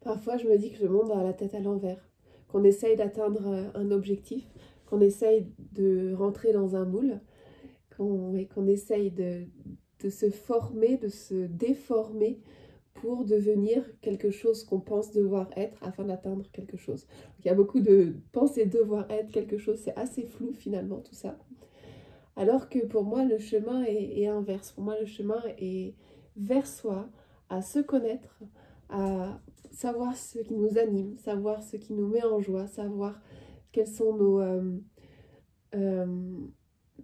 Parfois, je me dis que le monde a la tête à l'envers, qu'on essaye d'atteindre un objectif, qu'on essaye de rentrer dans un moule, qu'on essaye de se former, de se déformer pour devenir quelque chose qu'on pense devoir être afin d'atteindre quelque chose. Donc, il y a beaucoup de penser devoir être quelque chose, c'est assez flou finalement tout ça. Alors que pour moi, le chemin est inverse. Pour moi, le chemin est vers soi, à se connaître, à savoir ce qui nous anime, savoir ce qui nous met en joie, savoir quelles sont euh,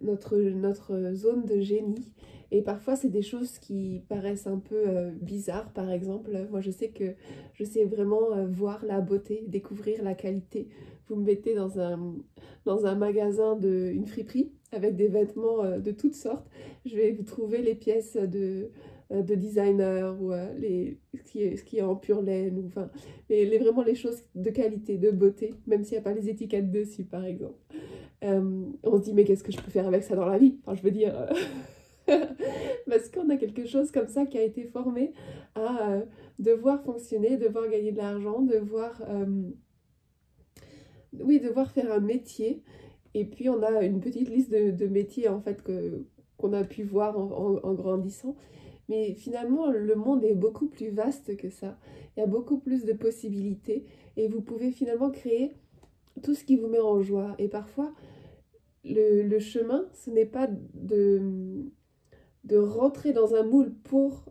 notre zone de génie. Et parfois, c'est des choses qui paraissent un peu bizarres. Par exemple, moi, je sais que je sais vraiment voir la beauté, découvrir la qualité. Vous me mettez dans un magasin, une friperie, avec des vêtements de toutes sortes. Je vais vous trouver les pièces de designer ou ce qui est en pure laine. Ou, enfin, vraiment les choses de qualité, de beauté, même s'il n'y a pas les étiquettes dessus, par exemple. On se dit, mais qu'est-ce que je peux faire avec ça dans la vie? Enfin, je veux dire, parce qu'on a quelque chose comme ça qui a été formé à devoir fonctionner, devoir gagner de l'argent, oui, devoir faire un métier. Et puis, on a une petite liste de métiers, en fait, qu'on a pu voir en grandissant. Mais finalement, le monde est beaucoup plus vaste que ça. Il y a beaucoup plus de possibilités. Et vous pouvez finalement créer tout ce qui vous met en joie. Et parfois, le chemin, ce n'est pas de rentrer dans un moule pour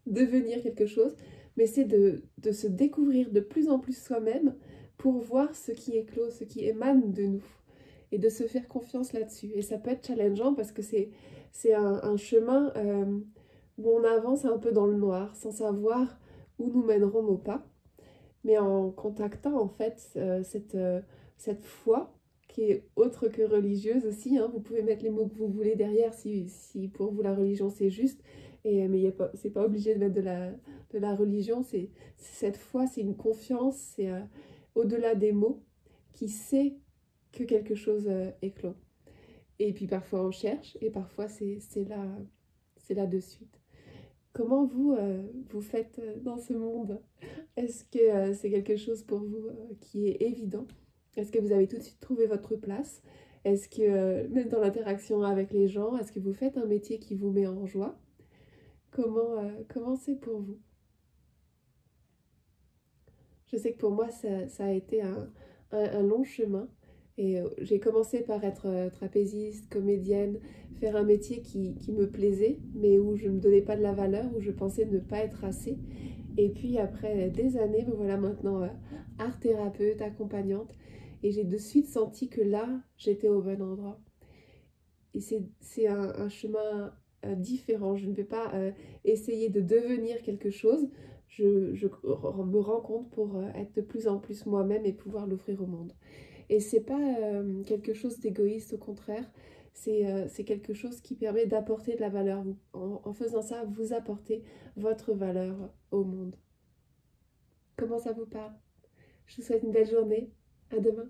devenir quelque chose, mais c'est de se découvrir de plus en plus soi-même pour voir ce qui éclose, ce qui émane de nous, et de se faire confiance là-dessus. Et ça peut être challengeant parce que c'est un chemin où on avance un peu dans le noir, sans savoir où nous mèneront nos pas, mais en contactant en fait cette foi qui est autre que religieuse aussi, hein. Vous pouvez mettre les mots que vous voulez derrière si pour vous la religion c'est juste, mais c'est pas obligé de mettre de la religion, c'est cette foi, c'est une confiance, c'est au-delà des mots qui sait que quelque chose éclot. Et puis parfois on cherche et parfois c'est là de suite. Comment vous faites dans ce monde? Est-ce que c'est quelque chose pour vous qui est évident? Est-ce que vous avez tout de suite trouvé votre place? Est-ce que, même dans l'interaction avec les gens, est-ce que vous faites un métier qui vous met en joie? Comment c'est pour vous? Je sais que pour moi, ça a été un long chemin. Et j'ai commencé par être trapéziste, comédienne, faire un métier qui me plaisait, mais où je ne me donnais pas de la valeur, où je pensais ne pas être assez. Et puis après des années, me voilà maintenant art thérapeute, accompagnante. Et j'ai de suite senti que là, j'étais au bon endroit. Et c'est un chemin différent. Je ne vais pas essayer de devenir quelque chose. Je me rends compte pour être de plus en plus moi-même et pouvoir l'offrir au monde. Et c'est pas quelque chose d'égoïste, au contraire. C'est quelque chose qui permet d'apporter de la valeur. En faisant ça, vous apportez votre valeur au monde. Comment ça vous parle? Je vous souhaite une belle journée. À demain.